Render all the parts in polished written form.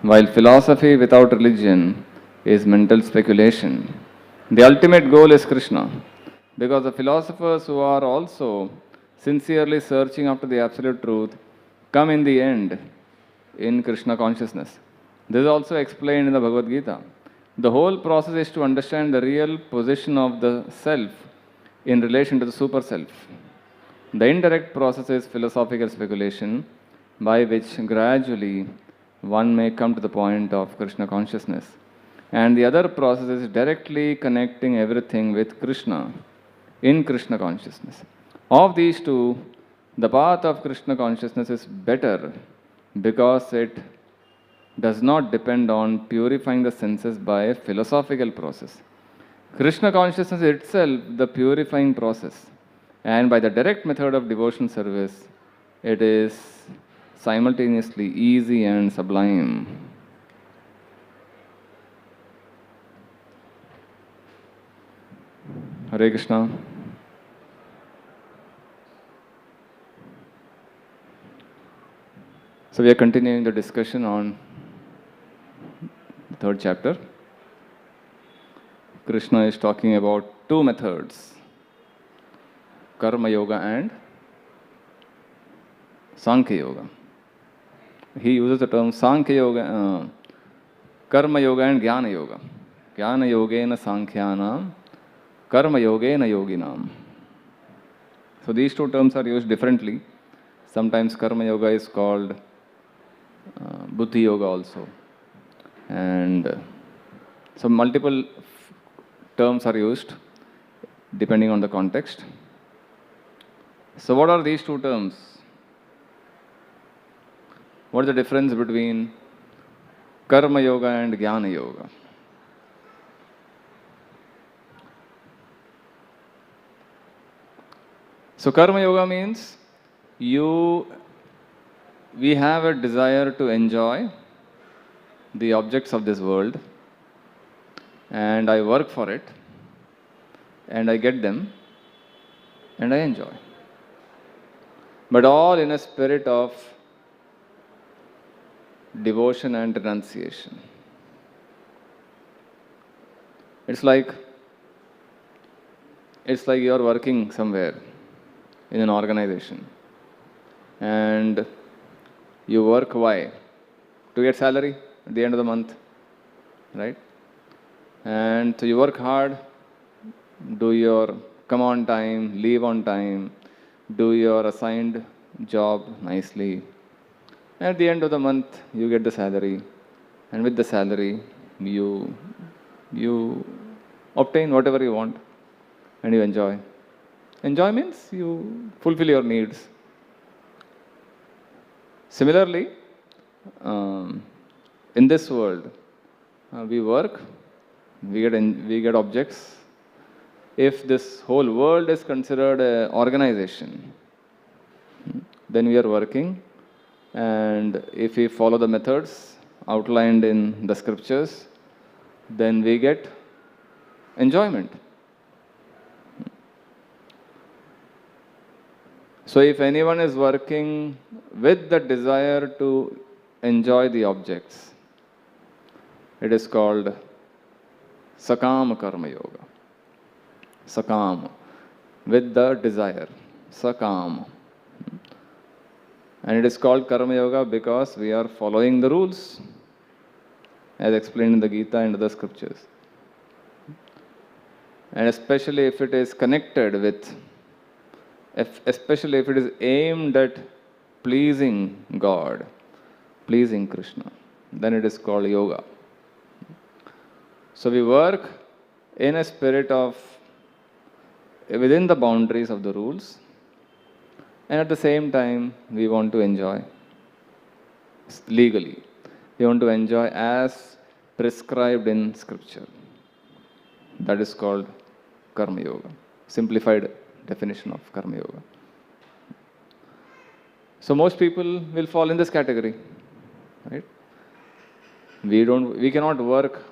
while philosophy without religion is mental speculation. The ultimate goal is Krishna, because the philosophers who are also sincerely searching after the absolute truth come in the end in Krishna consciousness. This is also explained in the Bhagavad Gita. The whole process is to understand the real position of the self in relation to the super self. The indirect process is philosophical speculation, by which gradually one may come to the point of Krishna consciousness. And the other process is directly connecting everything with Krishna in Krishna consciousness. Of these two, the path of Krishna consciousness is better because it does not depend on purifying the senses by a philosophical process. Krishna consciousness is itself the purifying process, and by the direct method of devotion service, it is simultaneously easy and sublime. Hare Krishna. So we are continuing the discussion on the third chapter. Krishna is talking about two methods, Karma Yoga and Sankhya Yoga. He uses the term Sankhya Yoga, Karma Yoga and Jnana Yoga. Jnana Yogena Sankhyanam, Karma Yogena Yoginam. So these two terms are used differently. Sometimes Karma Yoga is called Buddhi Yoga also. And so multiple terms are used depending on the context. So what are these two terms? What is the difference between Karma Yoga and Jnana Yoga? So Karma Yoga means we have a desire to enjoy the objects of this world, and I work for it, and I get them, and I enjoy. But all in a spirit of devotion and renunciation. It's like you are working somewhere in an organization, and you work why? To get salary at the end of the month, right? And so you work hard, do your come on time, leave on time, do your assigned job nicely. At the end of the month, you get the salary, and with the salary, you obtain whatever you want, and you enjoy. Enjoy means you fulfill your needs. Similarly, in this world, we work, we get objects. If this whole world is considered an organization, then we are working, and if we follow the methods outlined in the scriptures, then we get enjoyment. So if anyone is working with the desire to enjoy the objects, it is called Sakama Karma Yoga. Sakam, with the desire. Sakam. And it is called Karma Yoga because we are following the rules, as explained in the Gita and other scriptures. And especially if it is connected with, especially if it is aimed at pleasing God, pleasing Krishna, then it is called yoga. So we work in a spirit of, within the boundaries of the rules, and at the same time we want to enjoy legally. We want to enjoy as prescribed in scripture. That is called Karma Yoga. Simplified definition of Karma Yoga. So most people will fall in this category, right? We cannot work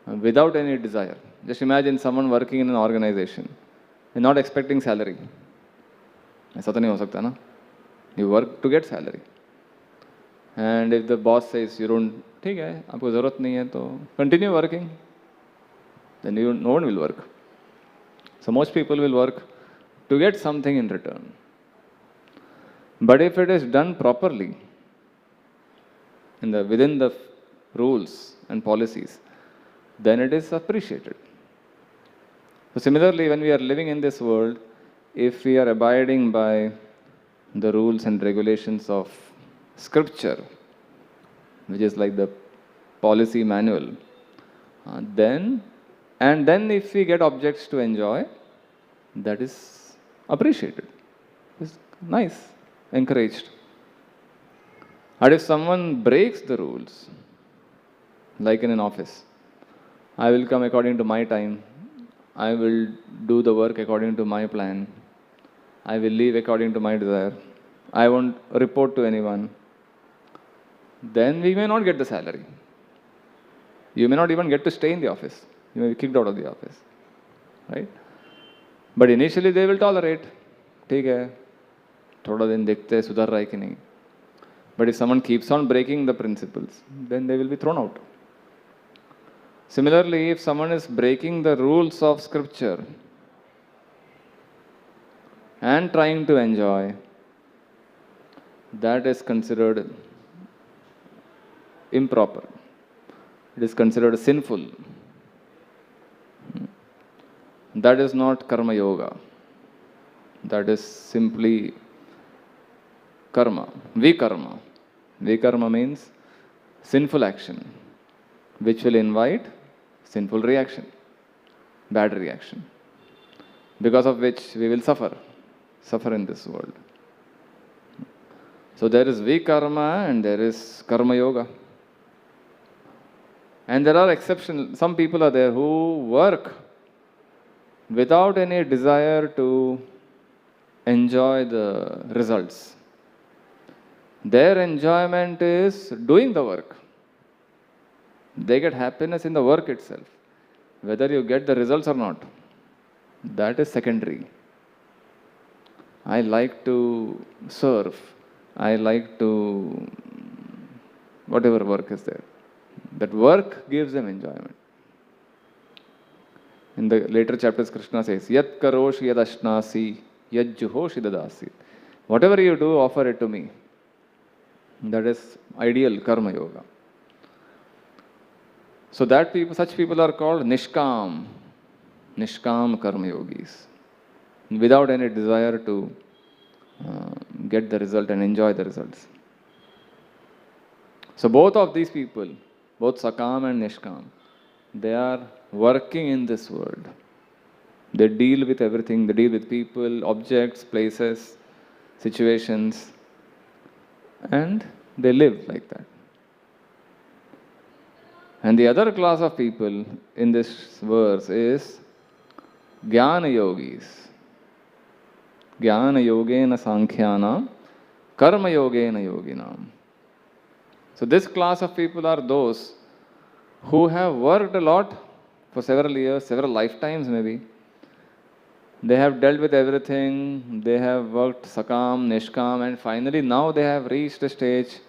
without any desire. Just imagine someone working in an organization and not expecting salary. ऐसा तो नहीं हो सकता ना? You work to get salary. And if the boss says you don't, ठीक है, आपको ज़रूरत नहीं है तो continue working, then no one will work. So most people will work to get something in return. But if it is done properly, within the rules and policies, then it is appreciated. So similarly, when we are living in this world, if we are abiding by the rules and regulations of scripture, which is like the policy manual, then if we get objects to enjoy, that is appreciated. It's nice, encouraged. And if someone breaks the rules, like in an office, I will come according to my time, I will do the work according to my plan, I will leave according to my desire, I won't report to anyone, then we may not get the salary. You may not even get to stay in the office. You may be kicked out of the office. Right? But initially they will tolerate. ठीक है, थोड़ा दिन देखते हैं सुधर रहा है कि नहीं. But if someone keeps on breaking the principles, then they will be thrown out. Similarly, if someone is breaking the rules of scripture and trying to enjoy, that is considered improper. It is considered sinful. That is not karma yoga. That is simply karma. Vikarma. Vikarma means sinful action, which will invite sinful reaction, bad reaction, because of which we will suffer in this world. So there is vikarma and there is karma yoga. And there are exceptions. Some people are there who work without any desire to enjoy the results. Their enjoyment is doing the work. They get happiness in the work itself. Whether you get the results or not, that is secondary. I like to serve. I like to, whatever work is there. That work gives them enjoyment. In the later chapters, Krishna says, Yat karoshi yad ashnasi, yad juhoshi dadasi. Whatever you do, offer it to me. That is ideal karma yoga. So such people are called nishkam karma yogis, without any desire to get the result and enjoy the results. So both of these people, both sakam and nishkam, they are working in this world. They deal with everything. They deal with people, objects, places, situations, and they live like that. And the other class of people in this verse is Jnana yogis. Jnana yogena sankhyanam, karma yogena yoginam. So this class of people are those who have worked a lot for several years, several lifetimes maybe. They have dealt with everything. They have worked sakam, nishkam, and finally now they have reached a stage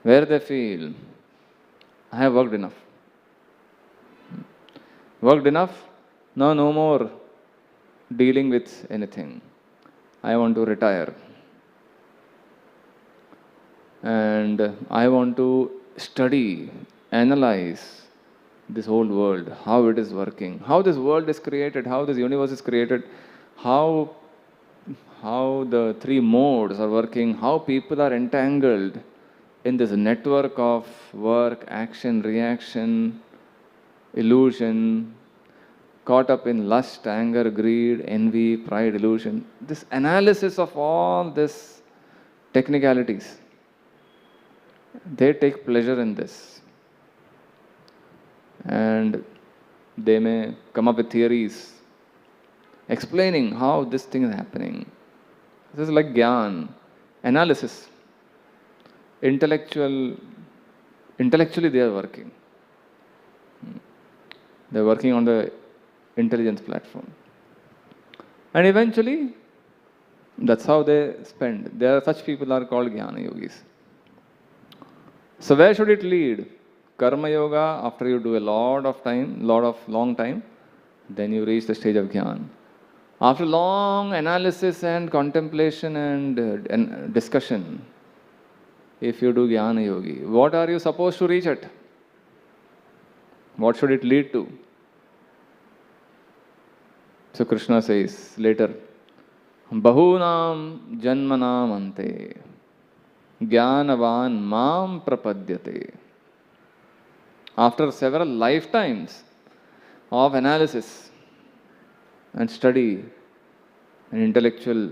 where they feel, I have worked enough. Worked enough? Now no more dealing with anything. I want to retire. And I want to study, analyze this whole world, how it is working, how this world is created, how this universe is created, how the three modes are working, how people are entangled in this network of work, action, reaction, illusion, caught up in lust, anger, greed, envy, pride, illusion. This analysis of all these technicalities, they take pleasure in this. And they may come up with theories explaining how this thing is happening. This is like Gyan, analysis. Intellectually they are working. They are working on the intelligence platform. And eventually, that's how they spend. Such people are called Jnana yogis. So where should it lead? Karma yoga, after you do a lot of long time, then you reach the stage of Jnana. After long analysis and contemplation and discussion, if you do Jnana Yogi, what are you supposed to reach at? What should it lead to? So Krishna says later, Bahunam janmanam ante jnanavan mam prapadyate. After several lifetimes of analysis and study and intellectual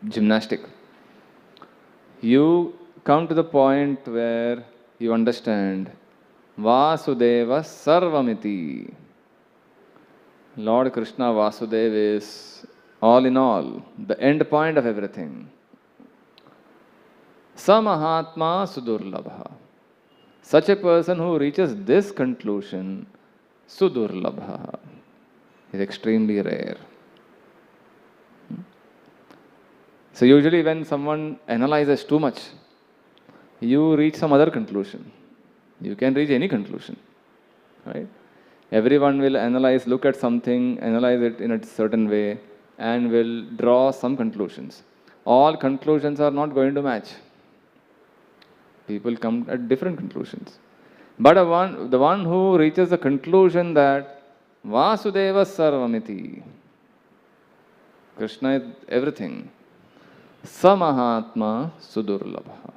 gymnastic, you come to the point where you understand Vasudeva Sarvamiti. Lord Krishna Vasudeva is all in all, the end point of everything. Samahatma Sudurlabha. Such a person who reaches this conclusion, Sudurlabha, is extremely rare. So usually when someone analyzes too much, you reach some other conclusion. You can reach any conclusion, right? Everyone will analyze, look at something, analyze it in a certain way, and will draw some conclusions. All conclusions are not going to match. People come at different conclusions. But the one who reaches the conclusion that Vasudeva Sarvamiti, Krishna is everything, Samahatma Sudurlabha.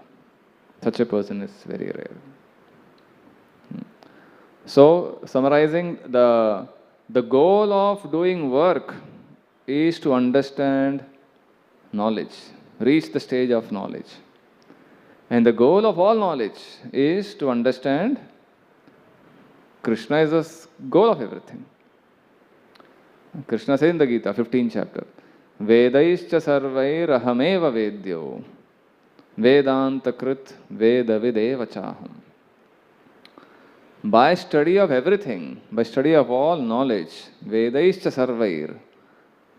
Such a person is very rare. So, summarizing, the goal of doing work is to understand knowledge, reach the stage of knowledge. And the goal of all knowledge is to understand Krishna is the goal of everything. Krishna says in the Gita, 15th chapter, Vedaischa sarvair ahameva vedyo Vedanta krit veda videva chaham. By study of everything, by study of all knowledge, Vedaischa sarvair,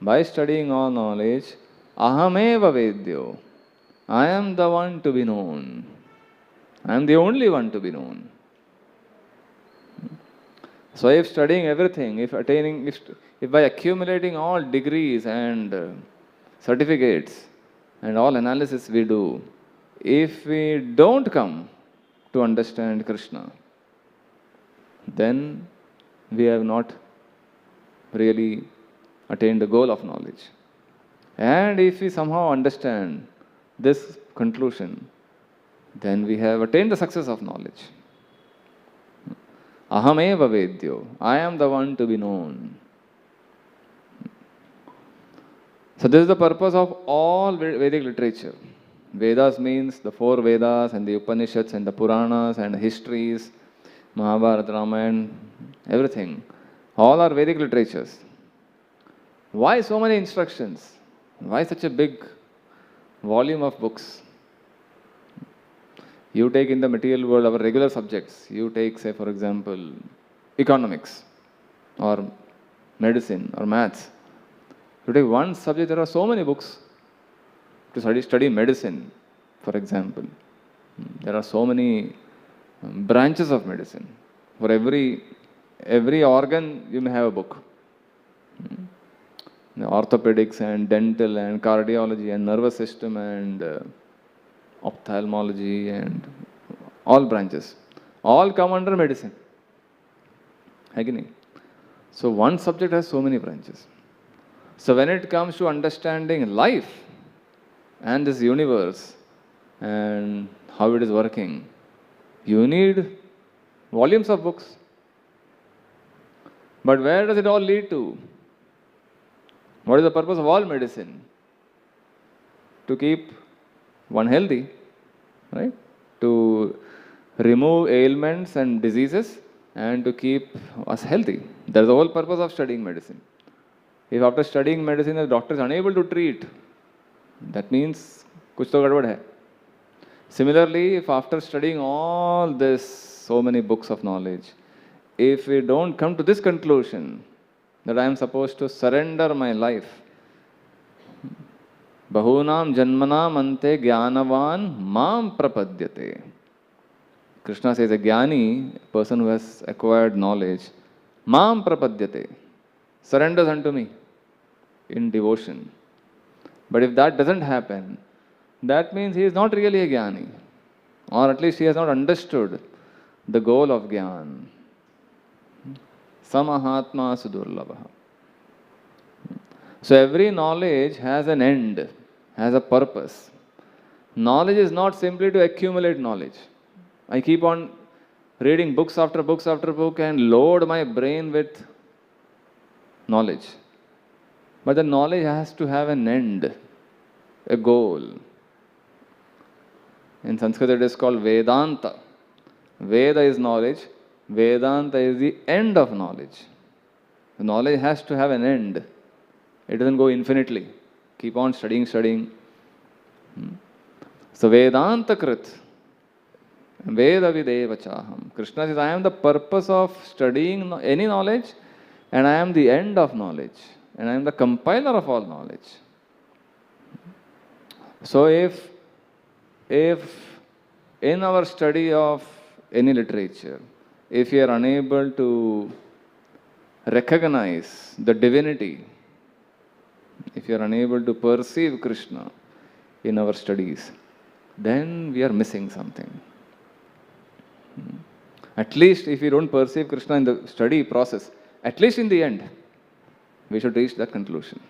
by studying all knowledge, ahameva vedyo, I am the one to be known. I am the only one to be known. So if studying everything, if by accumulating all degrees and certificates and all analysis we do, if we don't come to understand Krishna, then we have not really attained the goal of knowledge. And if we somehow understand this conclusion, then we have attained the success of knowledge. Ahameva vedyo, I am the one to be known. So this is the purpose of all Vedic literature. Vedas means the four Vedas and the Upanishads and the Puranas and the histories, Mahabharata, Ramayana, everything. All are Vedic literatures. Why so many instructions? Why such a big volume of books? You take in the material world our regular subjects. You take, say, for example, economics or medicine or maths. You take one subject, there are so many books. To study medicine, for example, there are so many branches of medicine. For every organ, you may have a book. The orthopedics and dental and cardiology and nervous system and ophthalmology and all branches. All come under medicine. So one subject has so many branches. So when it comes to understanding life and this universe and how it is working, you need volumes of books. But where does it all lead to? What is the purpose of all medicine? To keep one healthy, right? To remove ailments and diseases and to keep us healthy. That is the whole purpose of studying medicine. If after studying medicine the doctor is unable to treat, that means kuch to gadbad hai. Similarly, if after studying all this, so many books of knowledge, if we don't come to this conclusion that I am supposed to surrender my life, Bahunam janmanam ante jnanavan mam prapadyate. Krishna says, a jnani, a person who has acquired knowledge, mam prapadyate, surrenders unto me in devotion. But if that doesn't happen, that means he is not really a jnani, or at least he has not understood the goal of jnana. Samahatma sudurlabha. So every knowledge has an end, has a purpose. Knowledge is not simply to accumulate knowledge. I keep on reading books after books after book and load my brain with knowledge. But the knowledge has to have an end, a goal. In Sanskrit it is called Vedanta. Veda is knowledge, Vedanta is the end of knowledge. The knowledge has to have an end. It doesn't go infinitely. Keep on studying. So Vedanta Krit, Veda Videva Chaham. Krishna says, I am the purpose of studying any knowledge, and I am the end of knowledge, and I am the compiler of all knowledge. So if in our study of any literature, if we are unable to recognize the divinity, if you are unable to perceive Krishna in our studies, then we are missing something. At least if we don't perceive Krishna in the study process, at least in the end, we should reach that conclusion.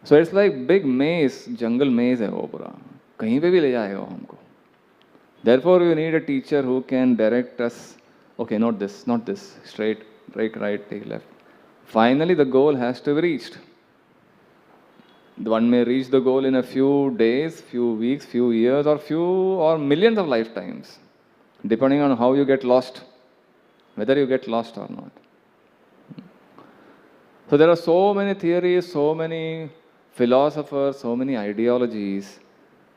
So it's like big maze, jungle maze hai wo pura. Kahin pe bhi le jayega wo humko. Therefore, we need a teacher who can direct us. Okay, not this, straight, right, take left. Finally, the goal has to be reached. One may reach the goal in a few days, few weeks, few years, or millions of lifetimes, depending on how you get lost, whether you get lost or not. So there are so many theories, so many philosophers, so many ideologies,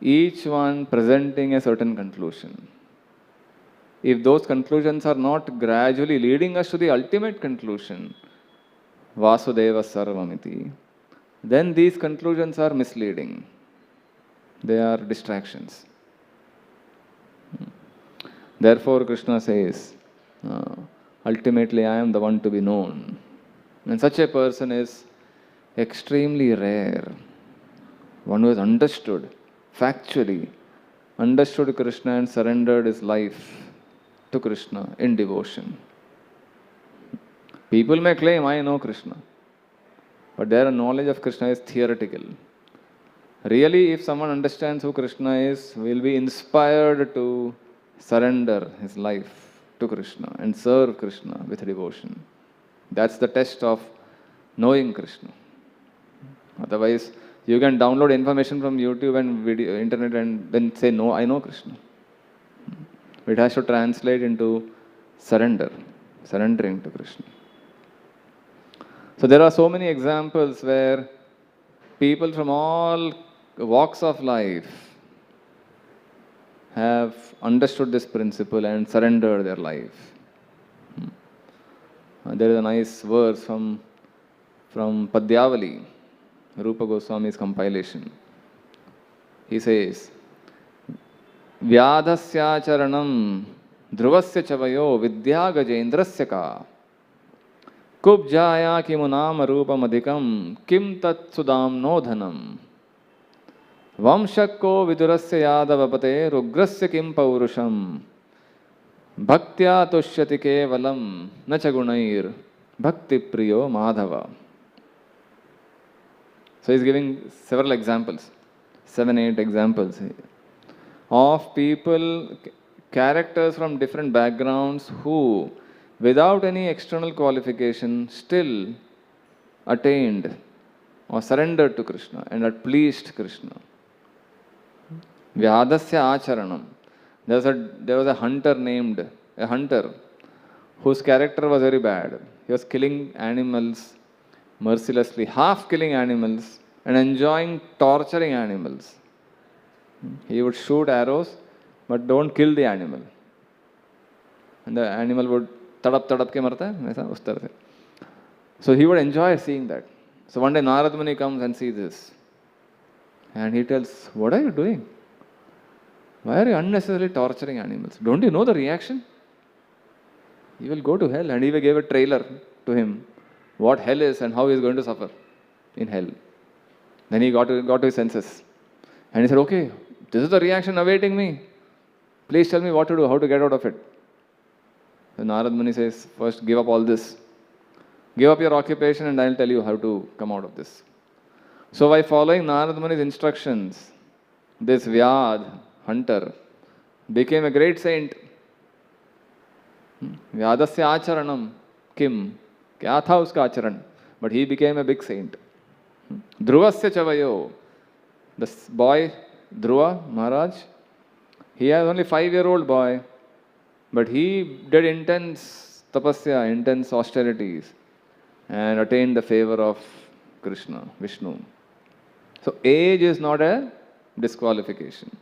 each one presenting a certain conclusion. If those conclusions are not gradually leading us to the ultimate conclusion, Vasudeva Sarvamiti, then these conclusions are misleading. They are distractions. Therefore, Krishna says, ultimately I am the one to be known. And such a person is extremely rare. One who has understood, factually, understood Krishna and surrendered his life to Krishna in devotion. People may claim, I know Krishna, but their knowledge of Krishna is theoretical. Really, if someone understands who Krishna is, will be inspired to surrender his life to Krishna and serve Krishna with devotion. That's the test of knowing Krishna. Otherwise, you can download information from YouTube and video, internet and then say, no, I know Krishna. It has to translate into surrendering to Krishna. So there are so many examples where people from all walks of life have understood this principle and surrendered their life. There is a nice verse from Padyavali, Rupa Goswami's compilation. He says, Vyadhasya charanam dhruvasya chavayo vidya gajendrasya ka kubjaya kimunam rupam adhikam kim tat sudam no dhanam vamshakko vidurasya yadavapate rugrasya kim paurusham bhaktya tushyati kevalam nachagunair bhakti priyo madhava. So he's giving several examples, 7-8 examples of people, characters from different backgrounds who, without any external qualification, still attained or surrendered to Krishna and had pleased Krishna. Vyadasya acharanam. There was a hunter whose character was very bad. He was killing animals mercilessly, half killing animals and enjoying torturing animals. He would shoot arrows, but don't kill the animal. And the animal would tadap ke marta hai, aisa us tarah se. So he would enjoy seeing that. So one day Narad Muni comes and sees this. And he tells, what are you doing? Why are you unnecessarily torturing animals? Don't you know the reaction? He will go to hell. And he gave a trailer to him what hell is and how he is going to suffer in hell. Then he got to his senses. And he said, okay, this is the reaction awaiting me. Please tell me what to do, how to get out of it. So Narad Muni says, first give up all this. Give up your occupation and I'll tell you how to come out of this. So by following Narad Muni's instructions, this Vyad, hunter, became a great saint. Vyadasya acharanam kim? Kya tha uska acharan? But he became a big saint. Dhruvasya chavayo. This boy, Dhruva Maharaj, he has only 5-year-old boy, but he did intense tapasya, intense austerities, and attained the favor of Krishna, Vishnu. So age is not a disqualification.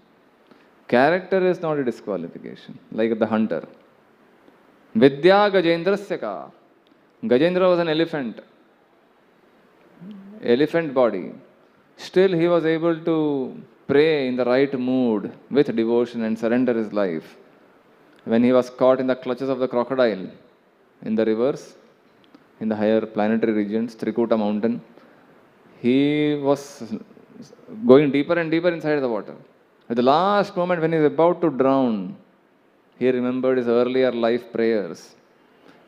Character is not a disqualification, like the hunter. Vidya Gajendrasya ka. Gajendra was an elephant body. Still he was able to pray in the right mood with devotion and surrender his life. When he was caught in the clutches of the crocodile in the rivers, in the higher planetary regions, Trikuta mountain, he was going deeper and deeper inside the water. At the last moment when he is about to drown, he remembered his earlier life prayers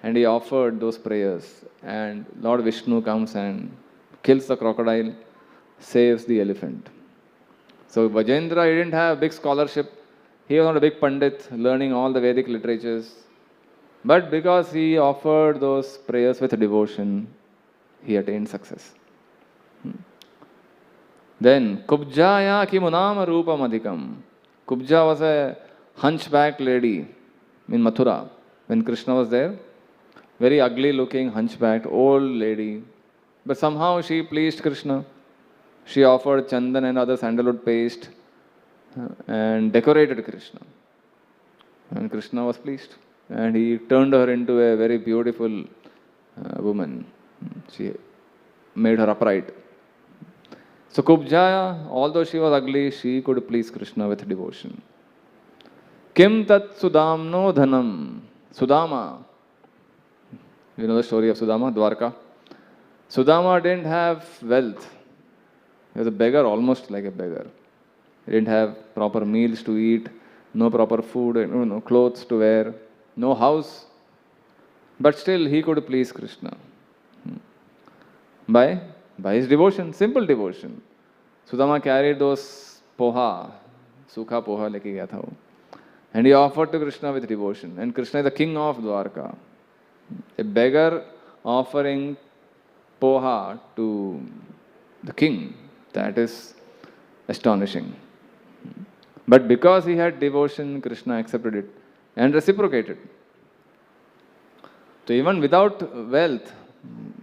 and he offered those prayers, and Lord Vishnu comes and kills the crocodile, saves the elephant. So Vajendra, he didn't have big scholarship. He was not a big pandit learning all the Vedic literatures. But because he offered those prayers with devotion, he attained success. Then Kubjaya kimunama rupam adhikam. Kubja was a hunchbacked lady in Mathura when Krishna was there. Very ugly looking, hunchbacked, old lady. But somehow she pleased Krishna. She offered chandan and other sandalwood paste and decorated Krishna. And Krishna was pleased. And he turned her into a very beautiful woman. She made her upright. So Kubjaya, although she was ugly, she could please Krishna with devotion. Kim tat sudamno dhanam. Sudama. You know the story of Sudama, Dwarka. Sudama didn't have wealth. He was a beggar, almost like a beggar. He didn't have proper meals to eat, no proper food, no clothes to wear, no house. But still he could please Krishna. By his devotion, simple devotion. Sudama carried those poha, sukha poha leke gaya tha wo. And he offered to Krishna with devotion. And Krishna is the king of Dwarka. A beggar offering poha to the king, that is astonishing. But because he had devotion, Krishna accepted it and reciprocated. So even without wealth,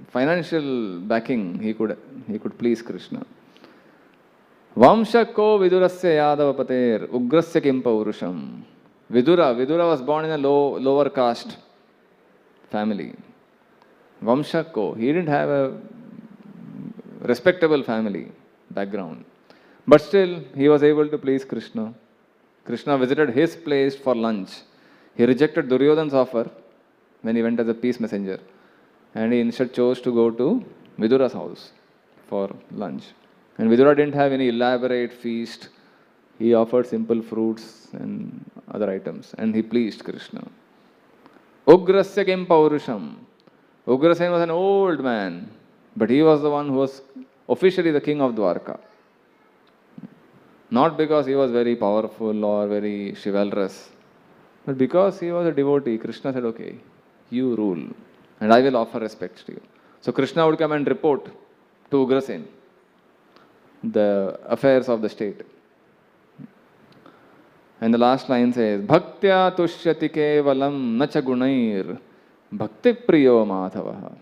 financial backing, he could please Krishna. Vamshako vidurasya yadava pater ugrasya kim paurusham. Vidura was born in a lower caste family. Vamshako, he didn't have a respectable family background. But still, he was able to please Krishna. Krishna visited his place for lunch. He rejected Duryodhana's offer when he went as a peace messenger. And he instead chose to go to Vidura's house for lunch. And Vidura didn't have any elaborate feast. He offered simple fruits and other items. And he pleased Krishna. Ugrasya kim paurusham. Ugrasen was an old man. But he was the one who was officially the king of Dwarka. Not because he was very powerful or very chivalrous, but because he was a devotee. Krishna said, okay, you rule and I will offer respect to you. So Krishna would come and report to Ugrasen the affairs of the state. And the last line says, Bhaktya tushyati kevalam nacha gunair bhakti priyo madhavaha.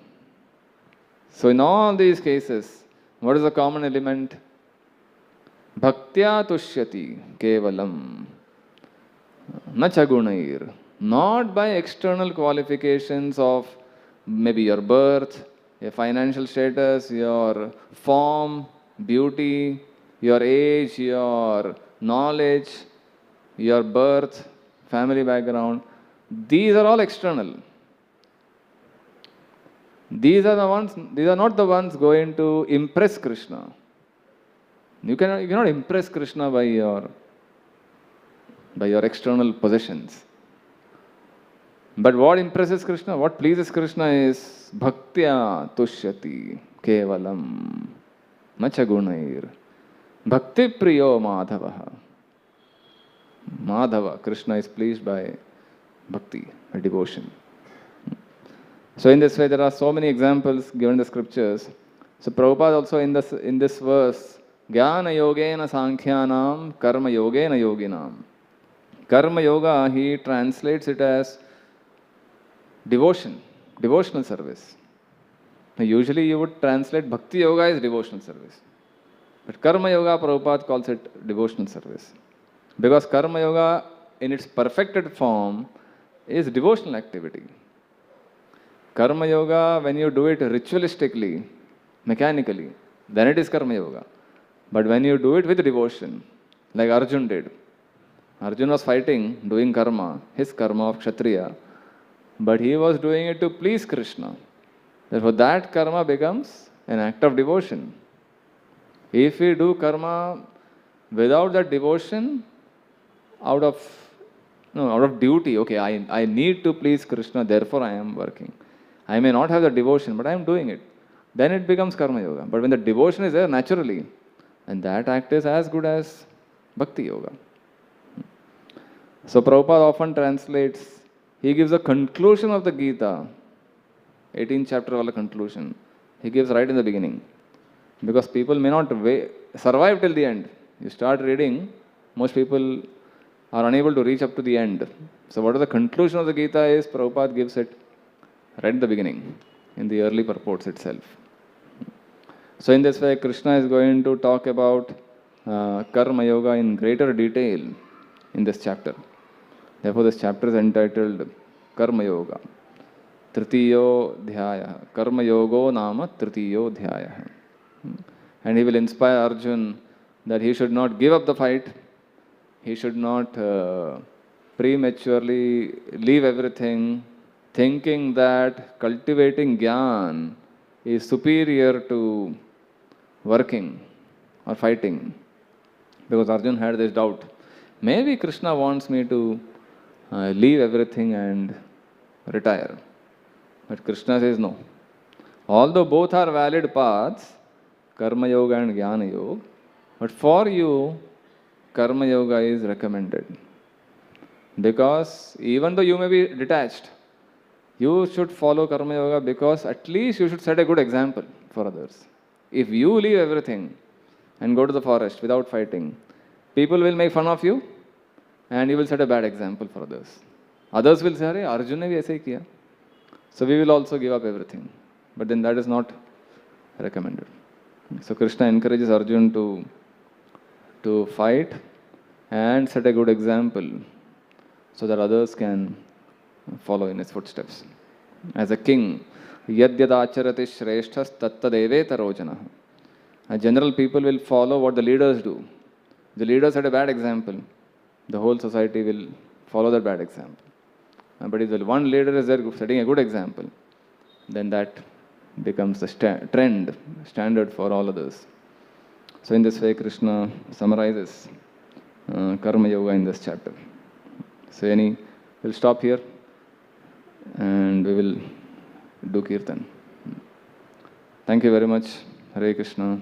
So in all these cases, what is the common element? Bhaktya tushyati kevalam nacha gunair. Not by external qualifications of maybe your birth, your financial status, your form, beauty, your age, your knowledge. your birth, family background, these are all external. These are not the ones going to impress Krishna. You cannot impress Krishna by your external possessions. But what impresses Krishna, what pleases Krishna is bhaktya tushyati kevalam nacha gunair bhakti priyo madhavaha. Madhava, Krishna is pleased by bhakti, by devotion. So in this way, there are so many examples given in the scriptures. So Prabhupada also in this verse, Jnana yogena sankhyanam karma yogena yoginam. Karma yoga, he translates it as devotion, devotional service. Now, usually you would translate bhakti yoga as devotional service. But karma yoga, Prabhupada calls it devotional service. Because karma yoga in its perfected form is devotional activity. Karma yoga, when you do it ritualistically, mechanically, then it is karma yoga. But when you do it with devotion, like Arjun did, Arjun was fighting, doing karma, his karma of Kshatriya, but he was doing it to please Krishna. Therefore, that karma becomes an act of devotion. If we do karma without that devotion, out of duty, okay, I need to please Krishna, therefore I am working. I may not have the devotion, but I am doing it. Then it becomes karma yoga. But when the devotion is there naturally, and that act is as good as bhakti yoga. So Prabhupada often translates, he gives a conclusion of the Gita, 18th chapter of the conclusion. He gives right in the beginning. Because people may not survive till the end. You start reading, most people are unable to reach up to the end. So what is the conclusion of the Gita is, Prabhupada gives it right in the beginning, in the early purports itself. So in this way, Krishna is going to talk about karma yoga in greater detail in this chapter. Therefore, this chapter is entitled Karma Yoga. Tritiyo Dhyaya. Karma Yogo Nama Tritiyo Dhyaya. And he will inspire Arjun that he should not give up the fight. He should not prematurely leave everything, thinking that cultivating Gyan is superior to working or fighting. Because Arjun had this doubt. Maybe Krishna wants me to leave everything and retire. But Krishna says no. Although both are valid paths, Karma Yoga and Jnana Yoga, but for you, Karma Yoga is recommended. Because even though you may be detached, you should follow Karma Yoga because at least you should set a good example for others. If you leave everything and go to the forest without fighting, people will make fun of you and you will set a bad example for others. Others will say, Arey, Arjun ne bhi aise hi kiya. So we will also give up everything. But then that is not recommended. So Krishna encourages Arjun to fight and set a good example so that others can follow in his footsteps. As a king, yad yad acharati shreshthas tattadeveta rojana. A general people will follow what the leaders do. The leaders set a bad example. The whole society will follow that bad example. But if the one leader is there setting a good example, then that becomes the standard for all others. So in this way, Krishna summarizes Karma Yoga in this chapter. So we'll stop here and we will do Kirtan. Thank you very much. Hare Krishna.